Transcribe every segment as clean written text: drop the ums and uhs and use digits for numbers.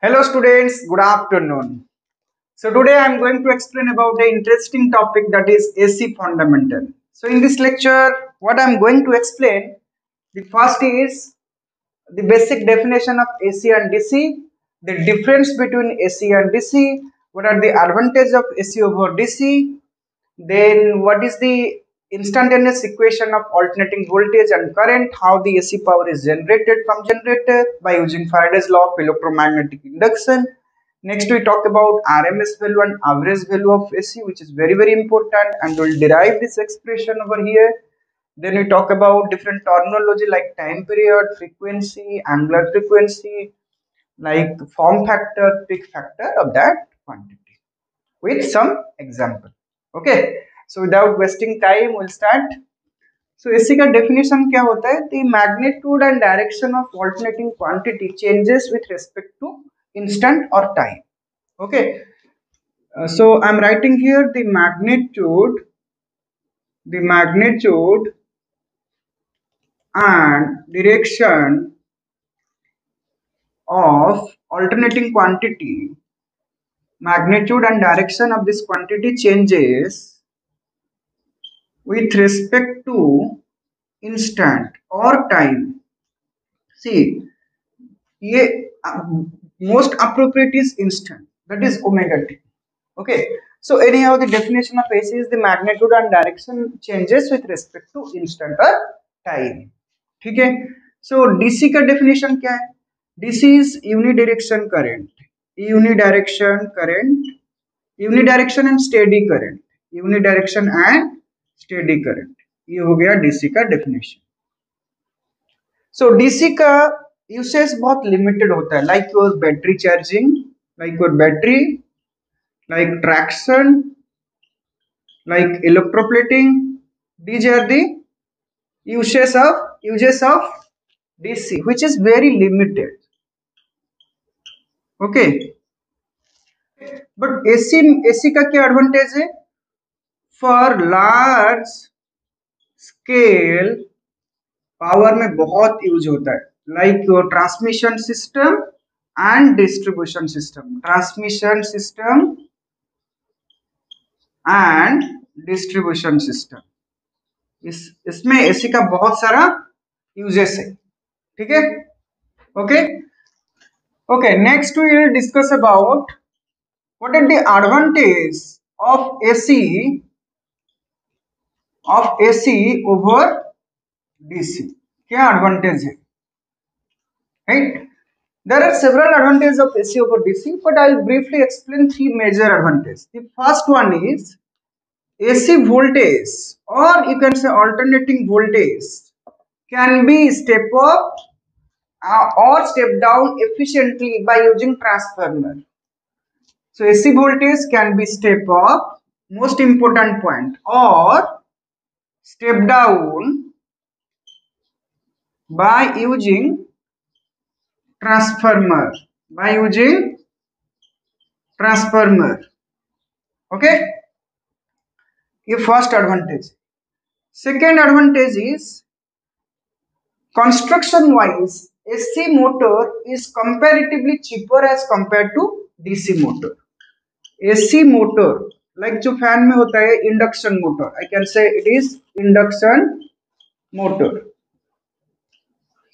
Hello students, good afternoon. So today I am going to explain about an interesting topic, that is AC fundamental. So in this lecture what I am going to explain, the first is the basic definition of AC and DC, the difference between AC and DC, what are the advantages of AC over DC, then what is the instantaneous equation of alternating voltage and current, how the AC power is generated from generator by using Faraday's law of electromagnetic induction. Next we talk about RMS value and average value of AC, which is very important, and we'll derive this expression over here. Then we talk about different terminology like time period, frequency, angular frequency, like form factor, peak factor of that quantity with some example. Okay, so without wasting time we'll start. So AC का definition क्या होता है? The magnitude and direction of alternating quantity changes with respect to instant or time. Okay, so I'm writing here the magnitude and direction of alternating quantity. Magnitude and direction of this quantity changes with respect to instant or time. See, ये most appropriate is instant, that is omega t. Okay, so anyhow the definition of AC is the magnitude and direction changes with respect to instant or time. ठीक है, so DC का definition क्या है? DC is unidirection current, unidirection and steady current, unidirection and steady current. ये हो गया DC का definition. So DC का यूसेज बहुत लिमिटेड होता है, like your battery charging, like your battery, like traction, like electroplating. These are the uses of DC, which is very limited. Okay, but AC का क्या एडवांटेज है? For large scale power में बहुत use होता है, like your transmission system and distribution system, इसमें AC का बहुत सारा यूजेस है. ठीक है, okay next we will discuss about what are the advantage of AC over DC. क्या एडवांटेज है? Right? There are several advantages of AC over DC, but I'll briefly explain three major advantages. The first one is AC voltage, or you can say alternating voltage, can be step up or step down efficiently by using transformer. So AC voltage can be step up, most important point, or step down by using transformer, okay, ये first advantage. Second advantage is construction wise AC motor is comparatively cheaper as compared to DC motor. AC motor like जो fan में होता है induction motor, I can say it is induction motor.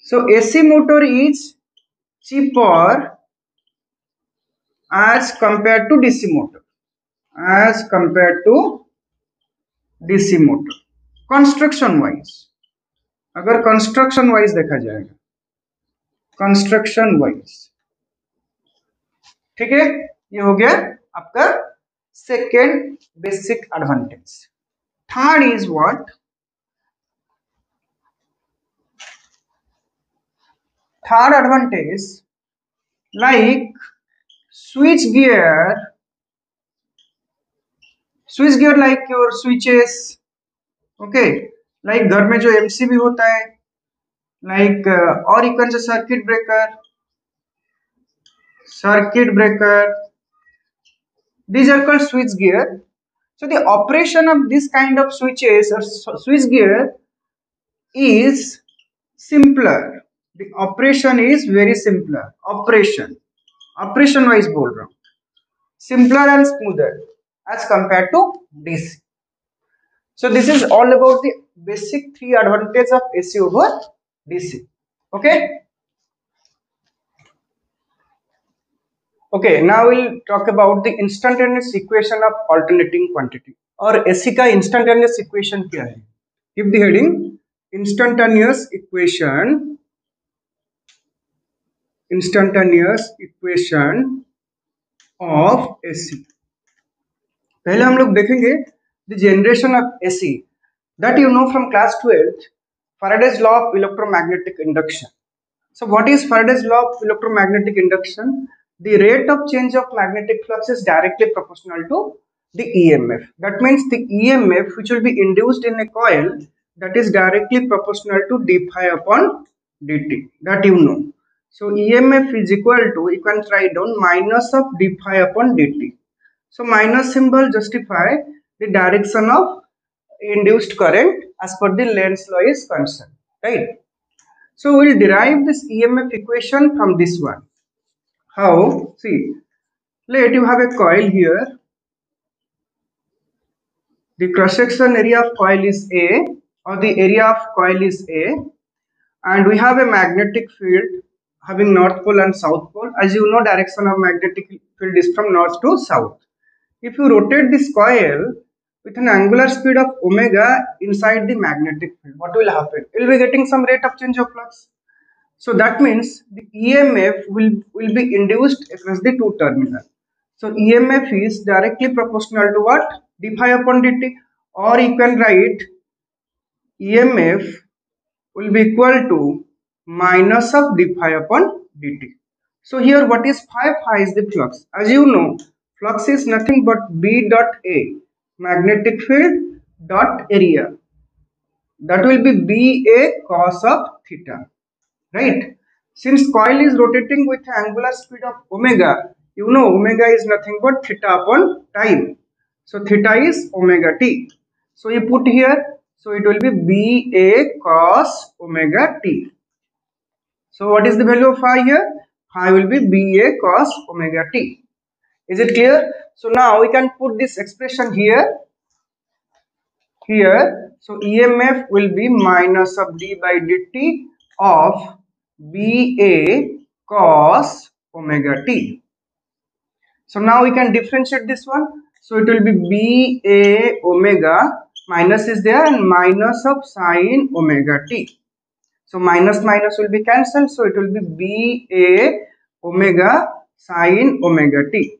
So AC motor is cheaper as compared to DC motor, construction wise. अगर construction wise देखा जाएगा, construction wise, ठीक है, ये हो गया आपका second basic advantage. Third is what? Third advantage like switch gear like your switches. Okay, like घर में जो MCB होता है, like और you can say circuit breaker, these are called switch gear. So the operation of this kind of switches or switch gear is simpler. The operation is very simpler operation. Operation wise बोल रहा हूँ, simpler and smoother as compared to DC. So this is all about the basic three advantages of AC over DC. Okay. Okay. Now we'll talk about the instantaneous equation of alternating quantity. और AC का instantaneous equation क्या है? Give the heading instantaneous equation of AC. पहले हम लोग देखेंगे the generation of AC that you know from class 12th, Faraday's law of electromagnetic induction. So what is Faraday's law of electromagnetic induction? The rate of change of magnetic flux is directly proportional to the EMF. That means the EMF which will be induced in a coil, that is directly proportional to d phi upon dt, that you know. So EMF is equal to, you can write down, minus of d phi upon dt. So minus symbol justify the direction of induced current as per the Lenz's law is concerned, right? So we'll derive this EMF equation from this one. How? See, let you have a coil here. The cross-section area of coil is A, or the area of coil is A, and we have a magnetic field having north pole and south pole. As you know, direction of magnetic field is from north to south. If you rotate this coil with an angular speed of omega inside the magnetic field, what will happen? You will be getting some rate of change of flux. So that means the EMF will be induced across the two terminals. So EMF is directly proportional to what? D phi upon dt, or you can write EMF will be equal to minus of d phi upon dt. So here what is phi? Phi is the flux. As you know, flux is nothing but B dot A, magnetic field dot area. That will be BA cos of theta, right? Since coil is rotating with angular speed of omega, you know omega is nothing but theta upon time. So theta is omega t. So you put here, so it will be BA cos omega t. So what is the value of phi here? Phi will be BA cos omega t. Is it clear? So now we can put this expression here. So EMF will be minus of d by dt of BA cos omega t. So now we can differentiate this one. So it will be BA omega, minus is there, and minus of sine omega t. So minus minus will be cancelled. So it will be BA omega sine omega t.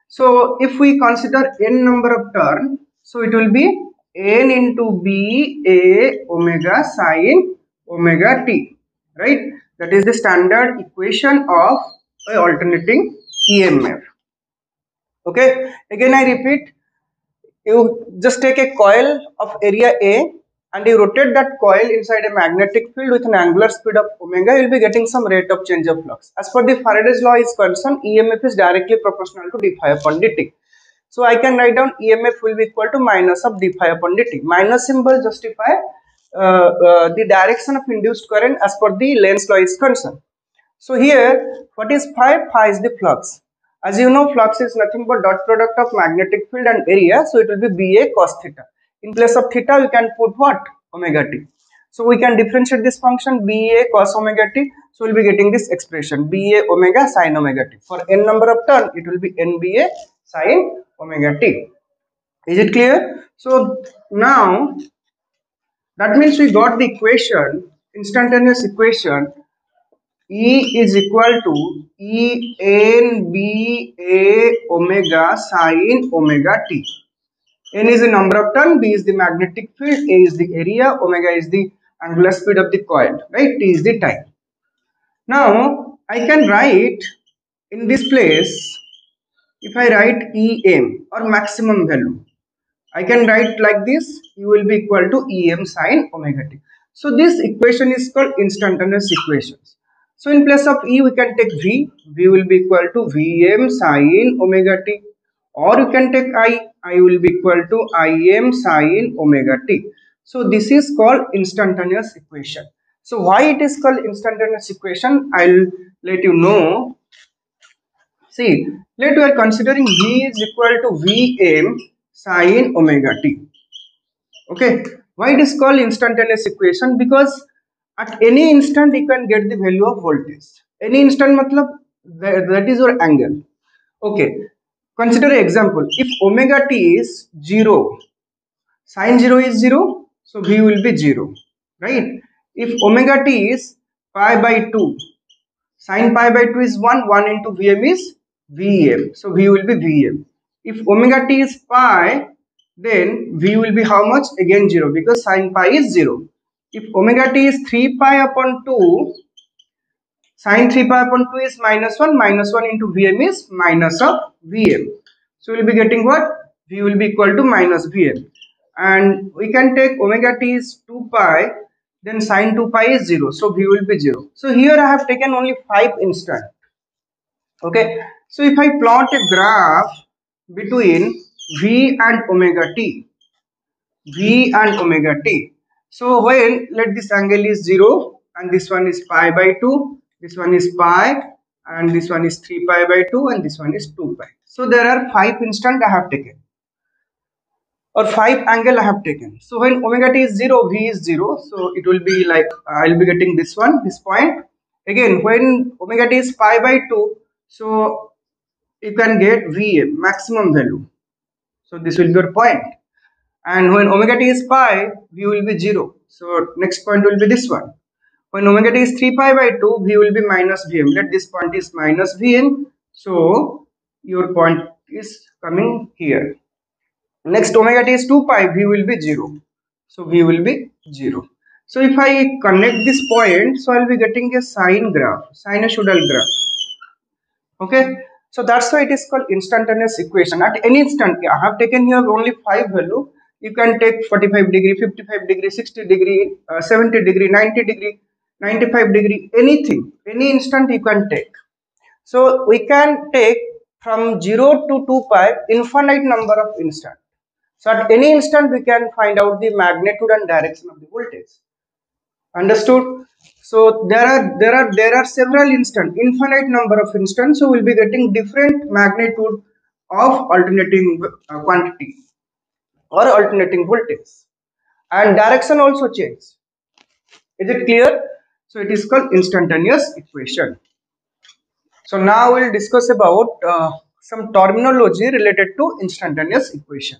So if we consider n number of turns, so it will be n into BA omega sine omega t, right? That is the standard equation of a alternating EMF. Okay, again I repeat, you just take a coil of area A and you rotate that coil inside a magnetic field with an angular speed of omega, you will be getting some rate of change of flux. As per the Faraday's law is concerned, EMF is directly proportional to d phi upon dt. So I can write down EMF will be equal to minus of d phi upon dt. Minus symbol justify the direction of induced current as per the Lenz's law is concerned. So here, what is phi? Phi is the flux. As you know, flux is nothing but dot product of magnetic field and area. So it will be BA cos theta. In place of theta, we can put what? Omega t. So we can differentiate this function BA cos omega t. So we'll be getting this expression BA omega sin omega t. For n number of turn, it will be NBA sin omega t. Is it clear? So now that means we got the equation, instantaneous equation. E is equal to E n B A omega sin omega t. N is the number of turn, B is the magnetic field, A is the area, omega is the angular speed of the coil, right? T is the time. Now I can write in this place, if I write Em or maximum value, I can write like this, U will be equal to Em sin omega t. So this equation is called instantaneous equations. So in place of E, we can take V. V will be equal to Vm sin omega t. Or you can take I. I will be equal to Im sin omega t. So this is called instantaneous equation. So why it is called instantaneous equation, I'll let you know. See, let we are considering V is equal to Vm sin omega t. Okay, why it is called instantaneous equation? Because at any instant you can get the value of voltage. Any instant matlab that is your angle. Okay, consider an example. If omega t is 0, sin 0 is 0, so V will be 0, right? If omega t is pi by 2, sin pi by 2 is 1, 1 into Vm is Vm, so V will be Vm. If omega t is pi, then V will be how much? Again 0, because sin pi is 0. If omega t is 3 pi upon 2, sin 3 pi upon 2 is minus 1 into Vm is minus of Vm. So we will be getting what? V will be equal to minus Vm. And we can take omega t is 2 pi, then sin 2 pi is 0. So V will be 0. So here I have taken only 5 instant. Okay. So if I plot a graph between V and omega t, V and omega t. So when let this angle is 0 and this one is pi by 2, this one is pi and this one is 3 pi by 2 and this one is 2 pi. So there are 5 instant I have taken or 5 angle I have taken. So when omega t is 0, V is 0. So it will be like I will be getting this one, this point. Again when omega t is pi by 2, so you can get Vm maximum value. So this will be your point. And when omega t is pi, V will be 0. So next point will be this one. When omega t is 3 pi by 2, V will be minus Vm. Let this point is minus Vm. So your point is coming here. Next omega t is 2 pi, V will be 0. So V will be 0. So if I connect this point, so I will be getting a sine graph, sinusoidal graph. Okay. So that's why it is called instantaneous equation. At any instant, I have taken here only 5 value. You can take 45 degree, 55 degree, 60 degree, 70 degree, 90 degree, 95 degree, anything, any instant you can take. So we can take from 0 to 2 pi infinite number of instant. So at any instant we can find out the magnitude and direction of the voltage. Understood? So there are several instant, infinite number of instants. So we'll be getting different magnitude of alternating quantity or alternating voltage, and direction also change. Is it clear? So it is called instantaneous equation. So now we'll discuss about some terminology related to instantaneous equation.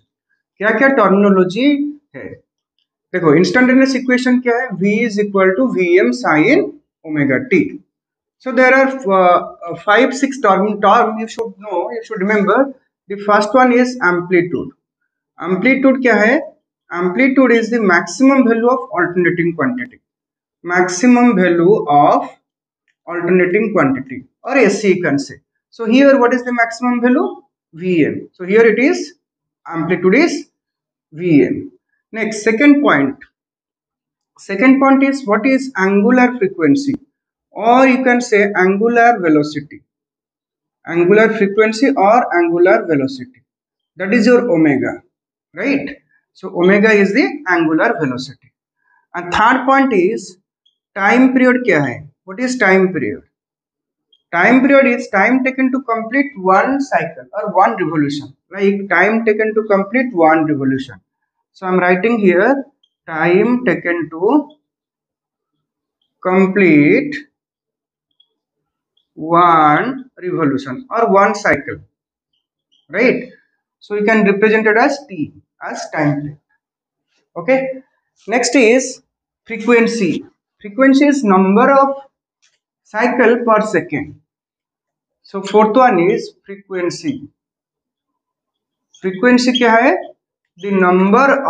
क्या क्या terminology है? देखो instantaneous equation क्या है? V is equal to Vm sin omega t. So there are 5-6 term you should know, you should remember. The first one is amplitude. Amplitude क्या है? Amplitude is the maximum value of alternating quantity. Maximum value of alternating quantity, or SC you can say. So here what is the maximum value? Vm. So here it is, amplitude is Vm. Next, second point. Second point is what is angular frequency, or you can say angular velocity. Angular frequency or angular velocity. That is your omega, right? So omega is the angular velocity. And third point is time period क्या है? What is time period? Time period is time taken to complete one cycle or one revolution. Like time taken to complete one revolution. So I am writing here time taken to complete one revolution or one cycle, right? So you can represent it as T, as time period. Okay. Next is frequency. Frequency is number of cycle per second. So fourth one is frequency. Frequency क्या है? The number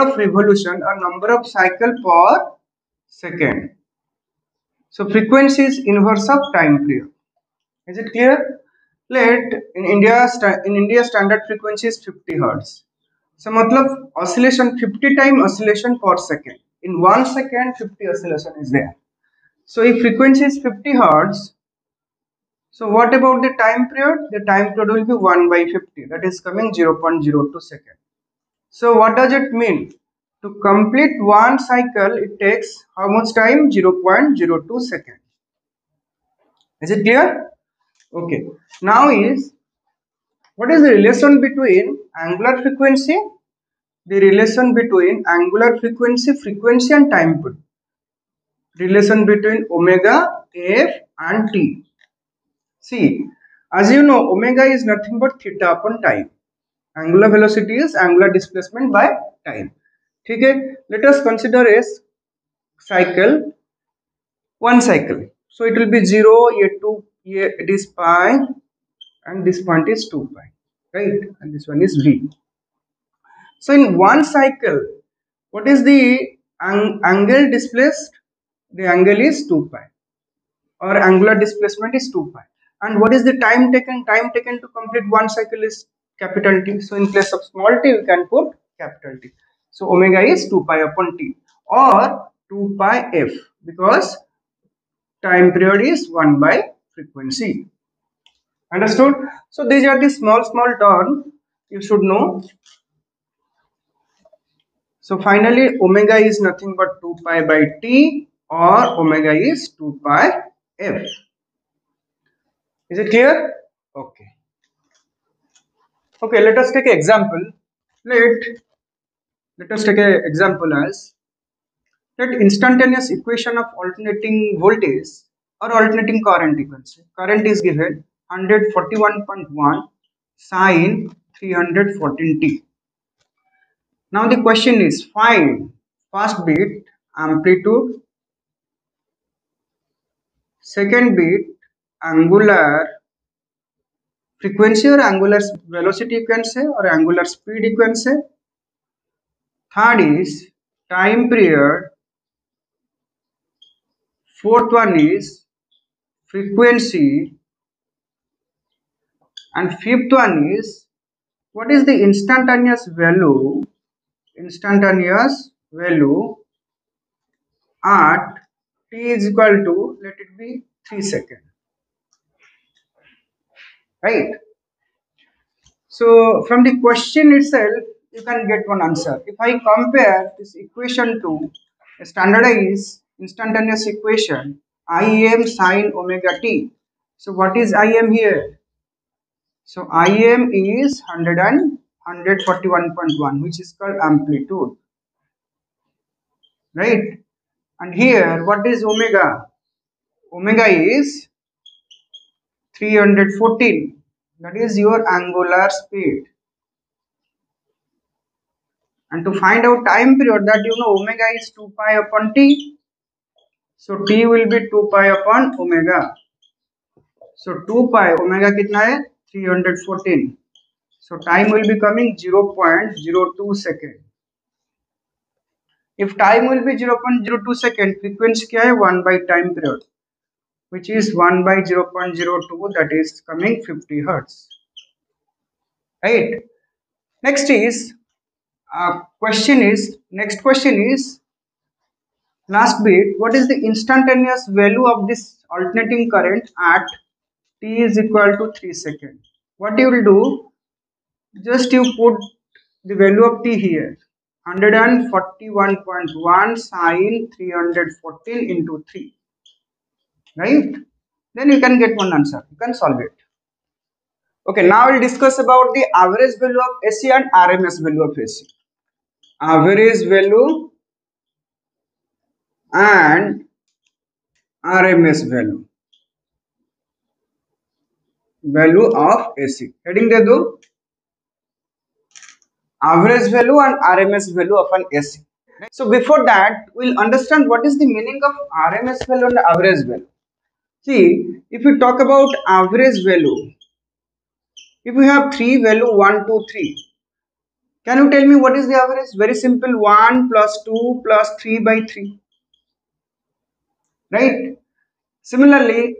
of revolution or number of cycle per second. So frequency is inverse of time period. Is it clear? Let in India standard frequency is 50 hertz. So matlab oscillation 50 time oscillation per second. In 1 second 50 oscillation is there. So if frequency is 50 hertz, so what about the time period? The time period will be 1 by 50, that is coming 0.02 second. So what does it mean? To complete one cycle, it takes how much time? 0.02 second. Is it clear? Okay. Now is what is the relation between angular frequency? The relation between angular frequency, frequency and time period. Relation between omega, f and t. See, as you know, omega is nothing but theta upon time. Angular velocity is angular displacement by time. Okay, let us consider a cycle, one cycle. So it will be 0, it is pi, and this point is 2 pi, right? And this one is v. So in one cycle, what is the angle displaced? The angle is 2 pi, or angular displacement is 2 pi. And what is the time taken? Time taken to complete one cycle is capital T. So in place of small t, we can put capital T. So omega is 2 pi upon t, or 2 pi f, because time period is 1 by frequency. Understood? So these are the small terms you should know. So finally, omega is nothing but 2 pi by t, or omega is 2 pi f. Is it clear? Okay. Okay, let us take an example. Let us take an example as that instantaneous equation of alternating voltage or alternating current, you can say. Current is given 141.1 sine 314t. Now the question is, find first bit amplitude, second bit angular frequency or angular velocity, you can say, or angular speed, you can say. Third is time period. Fourth one is frequency, and fifth one is what is the instantaneous value at t is equal to, let it be 3 seconds, right? So from the question itself, you can get one answer. If I compare this equation to a standardized instantaneous equation, Im sine omega t. So what is Im here? So Im is 141.1, which is called amplitude, right? And here, what is omega? Omega is 314. That is your angular speed. And to find out time period, that you know omega is 2 pi upon t. So t will be 2 pi upon omega. So 2 pi omega kitna hai? 314. So time will be coming 0.02 second. If time will be 0.02 second, frequency kya hai? 1 by time period, which is 1 by 0.02, that is coming 50 hertz. Right? Next question is last bit, what is the instantaneous value of this alternating current at t is equal to 3 seconds? What you will do, just you put the value of t here, 141.1 sine 314 into 3, right? Then you can get one answer, you can solve it. Okay, now we'll discuss about the average value of AC and RMS value of AC. Average value and RMS value of AC. Heading दे दो, average value and RMS value of an AC. So before that, we'll understand what is the meaning of RMS value and average value. See, if we talk about average value, if we have three value 1, 2, 3, can you tell me what is the average? Very simple, 1 plus 2 plus 3 by 3, right? Similarly,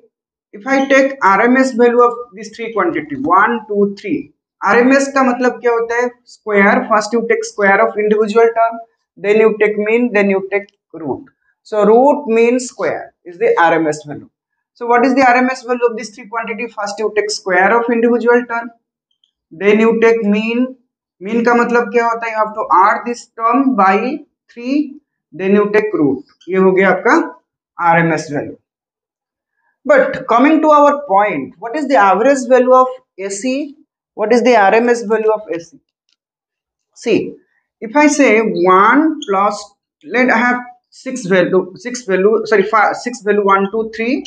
if I take RMS value of these three quantity 1, 2, 3, RMS का मतलब क्या होता है? Square. First you take square of individual term, then you take mean, then you take root. So root, mean, square is the RMS value. So what is the RMS value of this three quantity? First you take square of individual term, then you take mean. Mean का मतलब क्या होता है? You have to add this term by 3, then you take root. ये हो गया आपका RMS value. But coming to our point, what is the average value of AC? What is the RMS value of AC? See, if I say 1 plus, let I have 6 value, sorry, 6 value 1, 2, 3,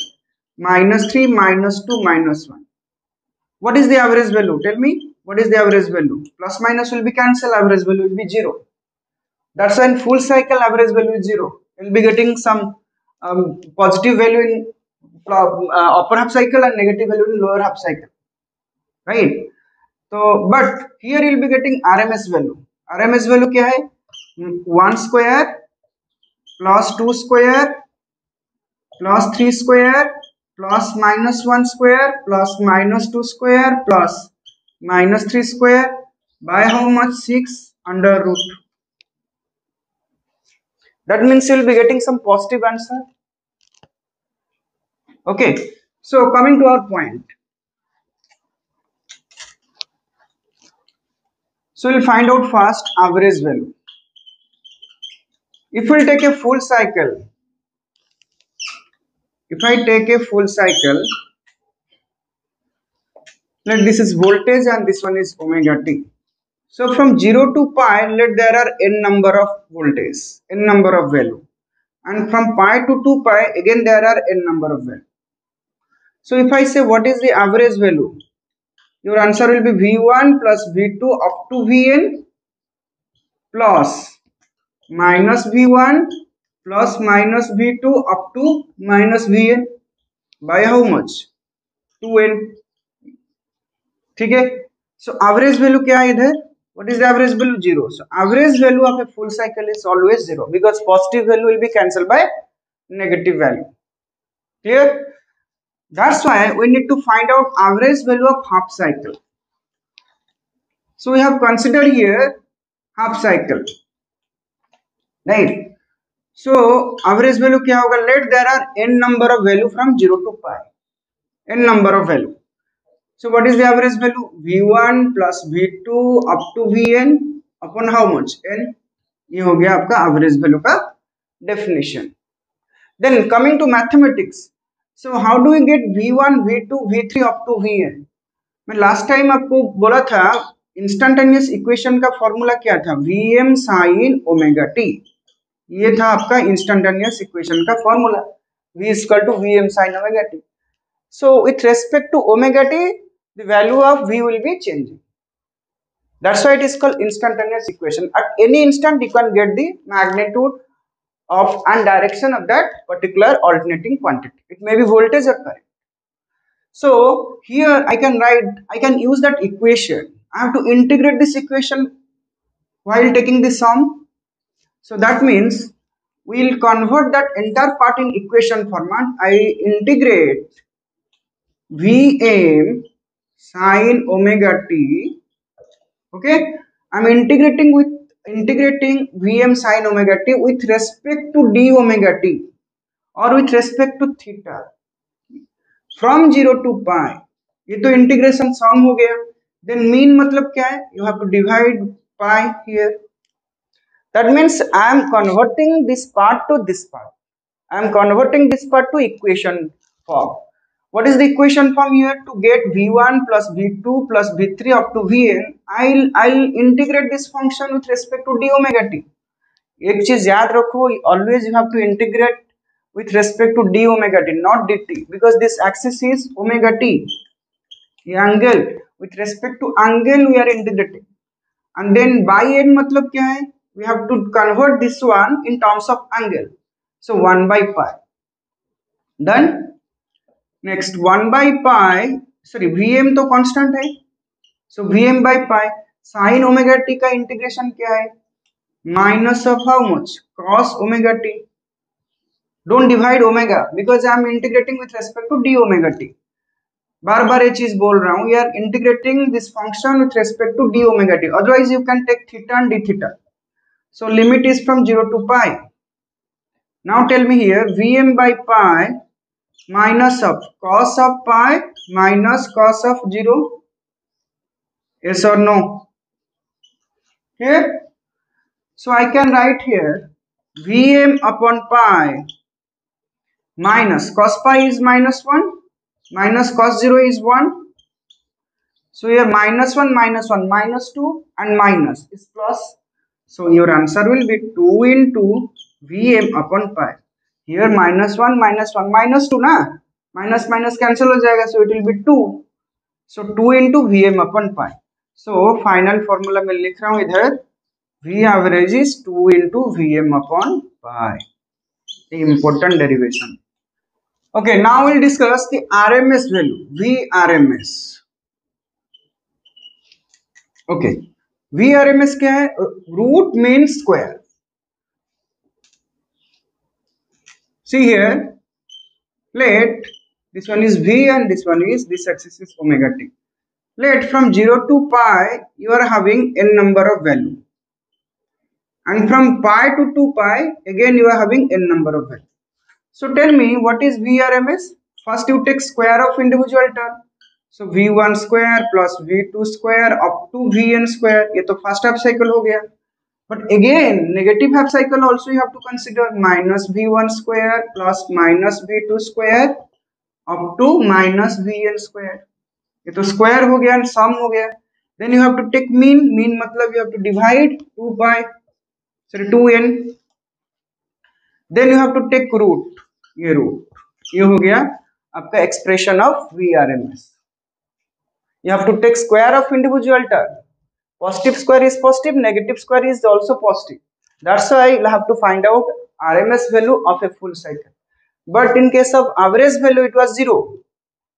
-3, -2, -1. What is the average value? Tell me, what is the average value? Plus minus will be cancelled, average value will be 0. That's why in full cycle average value is 0. You'll be getting some positive value in upper half cycle and negative value in lower half cycle, right? So, but here you'll be getting RMS value. RMS value क्या है? 1 square plus 2 square plus 3 square plus -1 square plus -2 square plus -3 square by how much? 6 under root. That means you'll be getting some positive answer. Okay, so coming to our point. So we'll find out first average value. If we'll take a full cycle, if I take a full cycle, let this is voltage and this one is omega t. So from 0 to pi, let there are n number of voltage, n number of value. And from pi to 2 pi, again there are n number of value. So if I say what is the average value, your answer will be V1 plus V2 up to Vn plus minus V1 plus minus V2 up to minus Vn by how much? 2n. ठीक है. So average value क्या है इधर? What is the average value? 0. So average value of a full cycle is always 0 because positive value will be cancelled by negative value. Clear? That's why we need to find out average value of half cycle. So we have considered here half cycle, right? So average value क्या होगा? Let there are n number of value from 0 to pi, n number of value. So what is the average value? V1 plus V2 up to Vn upon how much? n. ये हो गया आपका average value का definition. Then coming to mathematics. So how do we get V1, V2, V3 up to Vn? मैं last time आपको बोला था instantaneous equation का formula क्या था? Vm sin omega t. ये था आपका instantaneous equation का formula. V is equal to Vm sin omega t. So with respect to omega t, the value of V will be changing. That's why it is called instantaneous equation. At any instant you can get the magnitude of and direction of that particular alternating quantity. It may be voltage or current. So here I can use that equation. I have to integrate this equation while taking the sum. So that means we will convert that entire part in equation format. I integrate Vm sin omega t. Okay, I'm integrating Vm sin omega t with respect to d omega t or with respect to theta from 0 to pi. ये तो integration सम हो गया. Then mean मतलब क्या है? You have to divide pi here. That means I am converting this part to this part. I am converting this part to equation form. What is the equation form here? To get V1 plus V2 plus V3 up to Vn, I'll integrate this function with respect to d omega t. एक चीज याद रखो, always you have to integrate with respect to d omega t, not dt, because this axis is omega t. The angle, with respect to angle we are integrating, and then by n मतलब क्या है? We have to convert this one in terms of angle. So 1 by pi. Done. Next 1 by pi, sorry Vm तो constant है. So Vm by pi sin omega t का integration क्या है? Minus of how much? Cos omega t. Don't divide omega because I am integrating with respect to d omega t. बार बार ये चीज बोल रहा हूँ, we are integrating this function with respect to d omega t. Otherwise you can take theta and d theta. So limit is from 0 to pi. Now tell me here, Vm by pi minus of cos of pi minus cos of 0. Yes or no? Here. So I can write here Vm upon pi minus cos pi is -1, minus cos 0 is 1. So here -1 -2 and minus is plus. So your answer will be 2 into Vm upon pi. Here -1 -2 na, minus minus cancel हो जाएगा, so it will be 2. So 2 into Vm upon pi. So final formula में लिख रहा हूँ इधर, V average is 2 into Vm upon pi. Important derivation. Okay, now we'll discuss the RMS value, VRMS. Okay, VRMS क्या है? Root mean square. See here, let this one is V and this one is, this axis is omega t. Let from 0 to pi you are having n number of value, and from pi to 2 pi again you are having n number of value. So tell me what is VRMS? First you take square of individual term. So V1 square plus V2 square up to Vn square. ये तो first half cycle हो गया. But again negative half cycle also you have to consider, minus V1 square plus minus V2 square up to minus Vn square. ये तो square हो गया and sum हो गया. Then you have to take mean. Mean मतलब you have to divide 2 pi, sorry 2n. Then you have to take root. ये root, ये हो गया आपका expression of VRMS. You have to take square of individual term. Positive square is positive, negative square is also positive. That's why you have to find out RMS value of a full cycle. But in case of average value, it was 0.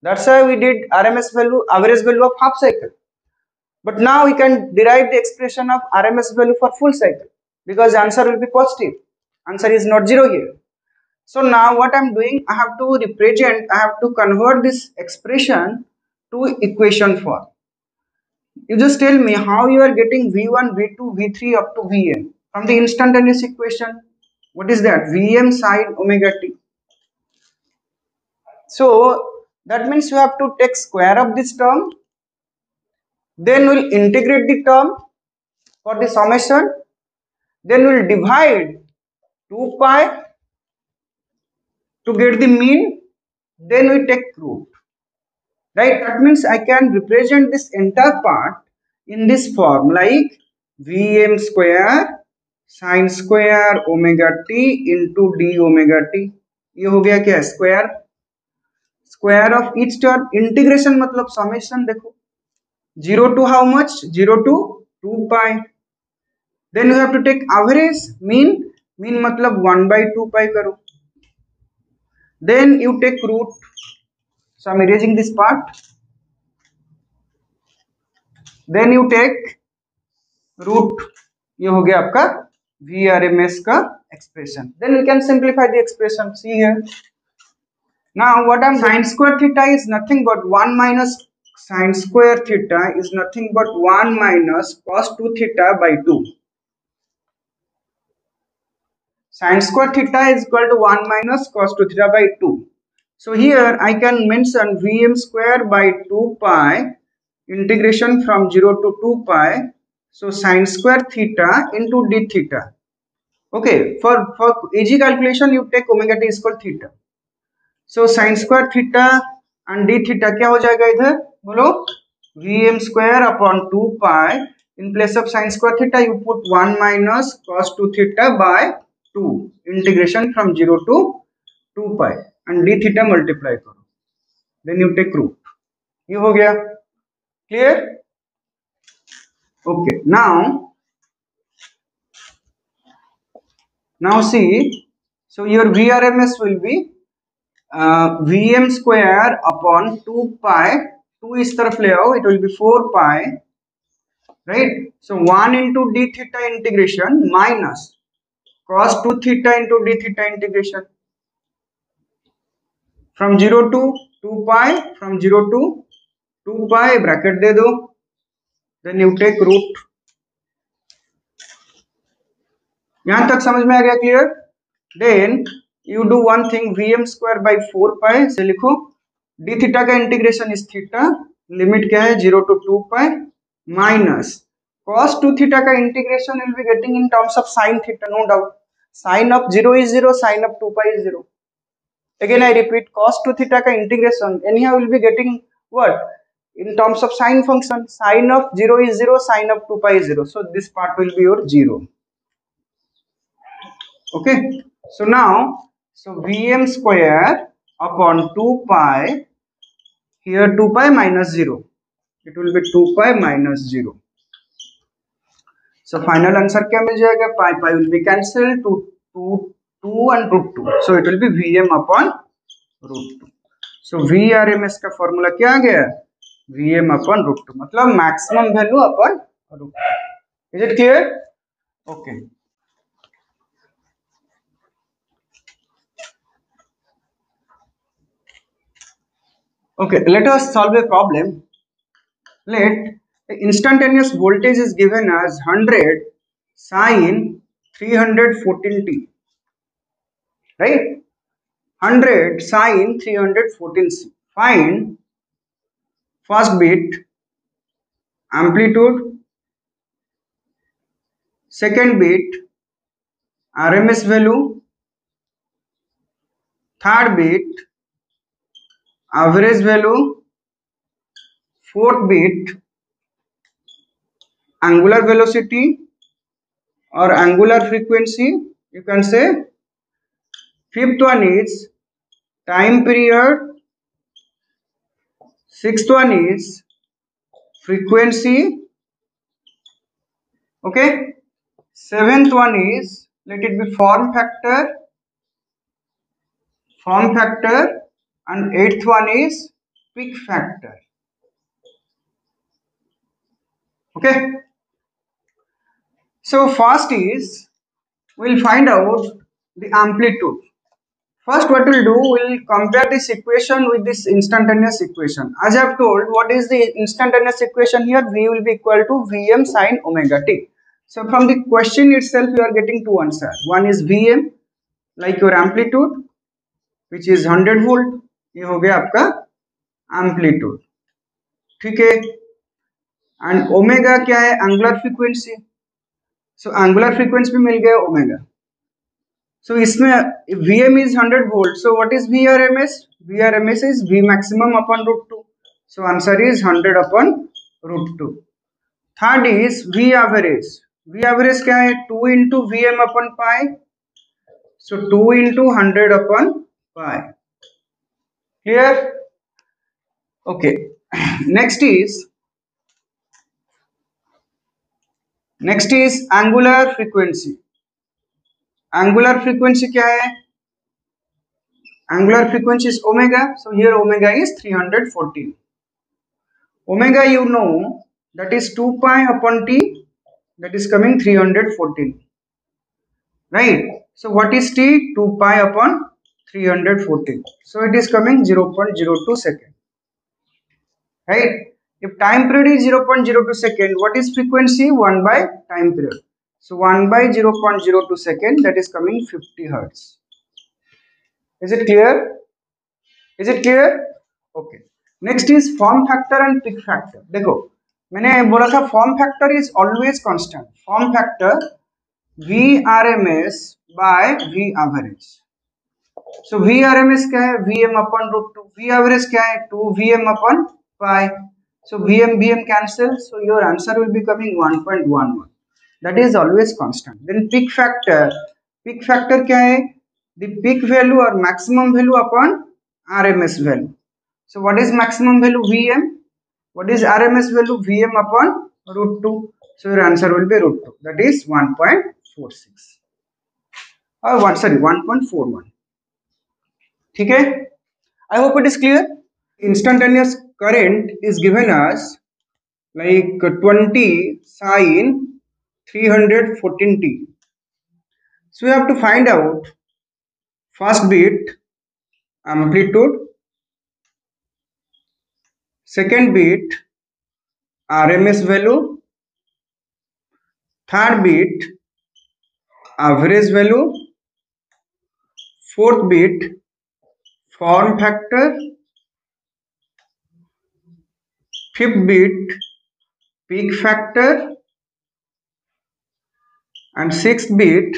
That's why we did RMS value, average value of half cycle. But now we can derive the expression of RMS value for full cycle, because answer will be positive. Answer is not 0 here. So now what I'm doing, I have to convert this expression to equation form. You just tell me how you are getting V1, V2, V3 up to Vn from the instantaneous equation. What is that? Vm sine omega t. So that means you have to take square of this term, then we'll integrate the term for the summation, then we'll divide 2 pi to get the mean, then we take root. Right? That means I can represent this entire part in this form like Vm square sin square omega t into d omega t. ये हो गया क्या? Square. Square of each term. Integration मतलब summation. देखो 0 to how much? 0 to 2 pi. Then you have to take average. Mean. Mean मतलब 1 by 2 pi करो. Then you take root. So I'm erasing this part. Then you take root. ये हो गया आपका VRMS का expression. Then we can simplify the expression. See here. Now what I'm sin square theta is nothing but 1 minus sin square theta is nothing but 1 minus cos 2 theta by 2. Sin square theta is equal to 1 minus cos 2 theta by 2. So here I can mention Vm square by 2 pi integration from 0 to 2 pi. So sin square theta into d theta. Okay, for easy calculation you take omega t is equal theta. So sin square theta and d theta क्या हो जाएगा इधर? बोलो Vm square upon 2 pi. In place of sin square theta you put 1 minus cos 2 theta by 2 integration from 0 to 2 pi and d theta multiply करो. Then you take root. ये हो गया. Clear? Okay. Now see. So your VRMS will be Vm square upon 2 pi. 2 इस तरफ ले आओ. It will be 4 pi. Right? So 1 into d theta integration minus cos 2 theta into d theta integration from 0 to 2 pi, from 0 to 2 pi bracket दे दो. Then you take root. यहाँ तक समझ में आ गया? Clear? Then you do one thing. Vm square by 4 pi से लिखो d theta का integration is theta. Limit क्या है? 0 to 2 pi minus cos 2 theta का integration will be getting in terms of sin theta, no doubt. Sin of 0 is 0, sin of 2 pi is 0. Again I repeat, cos to theta ka integration anyhow will be getting what? In terms of sine function, sine of 0 is 0, sine of 2 pi is 0. So this part will be your 0. Okay. So now, so Vm square upon 2 pi, here 2 pi minus 0. It will be 2 pi minus 0. So final answer क्या मिल जाएगा? Pi pi will be cancelled to 2 and root 2. So it will be Vm upon root 2. So VRMS का formula क्या आ गया? Vm upon root 2. मतलब maximum value upon root 2. Is it clear? Okay. Okay. Let us solve a problem. Let the instantaneous voltage is given as 100 sine 314t. Right? 100 sine 314t. Find first bit amplitude, second bit RMS value, third bit average value, fourth bit angular velocity or angular frequency, you can say. Fifth one is time period, sixth one is frequency, okay. Seventh one is, let it be form factor, and eighth one is peak factor, okay. So first is, we'll find out the amplitude. First what we'll do, we'll compare this equation with this instantaneous equation. As I have told, what is the instantaneous equation here? V will be equal to Vm sine omega t. So from the question itself you are getting two answers. One is Vm, like your amplitude, which is 100 volt. ये हो गया आपका amplitude, ठीक है. And omega क्या है? Angular frequency. So angular frequency भी मिल गया omega. So इसमें Vm is 100 volt. So what is VRMS? VRMS is V maximum upon root 2. So answer is 100 upon root 2. Third is V average. V average क्या है? 2 into Vm upon pi. So 2 into 100 upon pi. Clear? Okay. Next is angular frequency. Angular frequency क्या है? Angular frequency is omega. So here omega is 314. Omega you know, that is 2 pi upon t, that is coming 314. Right? So what is t? 2 pi upon 314. So it is coming 0.02 second. Right? If time period is 0.02 second, what is frequency? 1 by time period. So 1 by 0.02 second, that is coming 50 hertz. Is it clear? Is it clear? Okay. Next is form factor and peak factor. देखो मैंने बोला था form factor is always constant. Form factor VRMS by V average. So VRMS क्या है? Vm upon root 2. V average क्या है? 2 Vm upon pi. So Vm cancel. So your answer will be coming 1.11. That is always constant. Then peak factor. Peak factor क्या है? The peak value or maximum value upon RMS value. So what is maximum value? Vm. What is RMS value? Vm upon root 2. So your answer will be root 2. That is 1.46. Or 1.41. ठीक है? I hope it is clear. Instantaneous current is given as like 20 sine 314t. So we have to find out first bit amplitude, second bit RMS value, third bit average value, fourth bit form factor, fifth bit peak factor, and sixth bit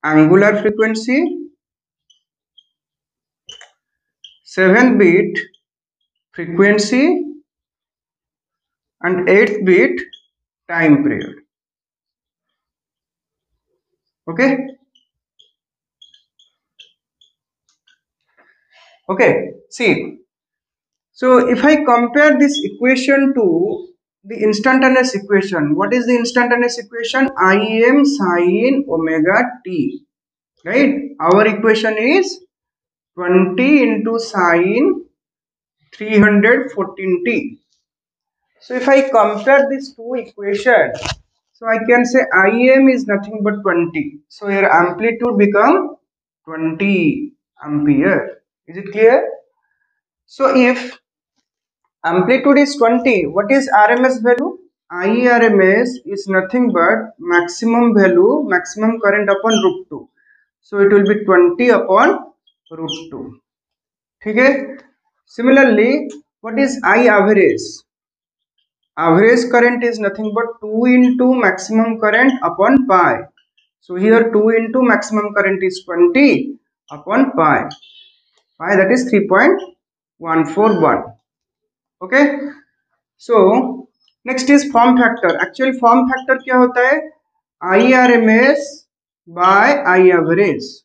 angular frequency, 7th bit frequency and 8th bit time period. Okay. Okay, see, so if I compare this equation to the instantaneous equation, what is the instantaneous equation? Im sin omega t, right? Our equation is 20 into sin 314t. So if I compare these two equations, so I can say Im is nothing but 20. So your amplitude become 20 ampere. Is it clear? So if amplitude is 20, what is RMS value? IRMS is nothing but maximum value, maximum current upon root 2. So it will be 20 upon root 2. Okay? Similarly, what is I average? Average current is nothing but 2 into maximum current upon pi. So here 2 into maximum current is 20 upon pi. Pi, that is 3.141. Okay. So next is form factor. Actually form factor क्या होता है? IRMS by I average.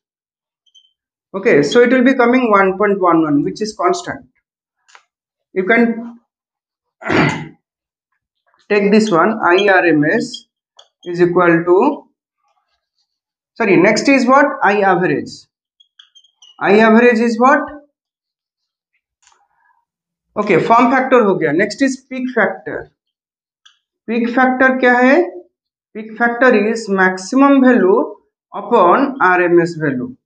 Okay, so it will be coming 1.11, which is constant. You can take this one. IRMS is equal to, sorry, next is what? I average. I average is what? Okay, form factor हो गया. Next is peak factor. Peak factor क्या है? Peak factor is maximum value upon RMS value.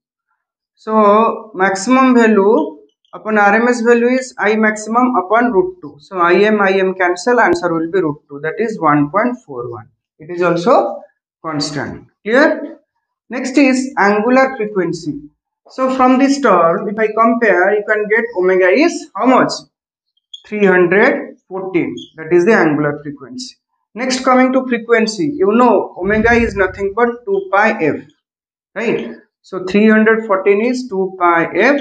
So maximum value upon RMS value is I maximum upon root 2. So Im cancel, answer will be root 2. That is 1.41. It is also constant. Clear? Next is angular frequency. So from this term, if I compare, you can get omega is how much? 314. That is the angular frequency. Next, coming to frequency, you know omega is nothing but 2 pi f, right? So 314 is 2 pi f.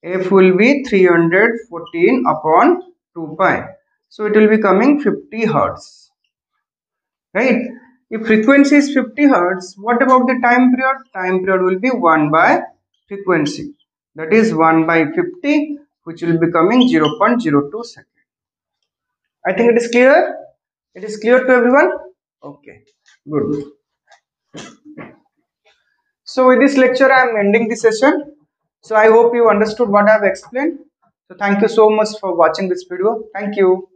F will be 314 upon 2 pi. So it will be coming 50 hertz, right? If frequency is 50 hertz, what about the time period? Time period will be 1 by frequency. That is 1 by 50, which will be coming 0.02 seconds. I think it is clear. It is clear to everyone? Okay, good. So with this lecture, I am ending the session. So I hope you understood what I have explained. So thank you so much for watching this video. Thank you.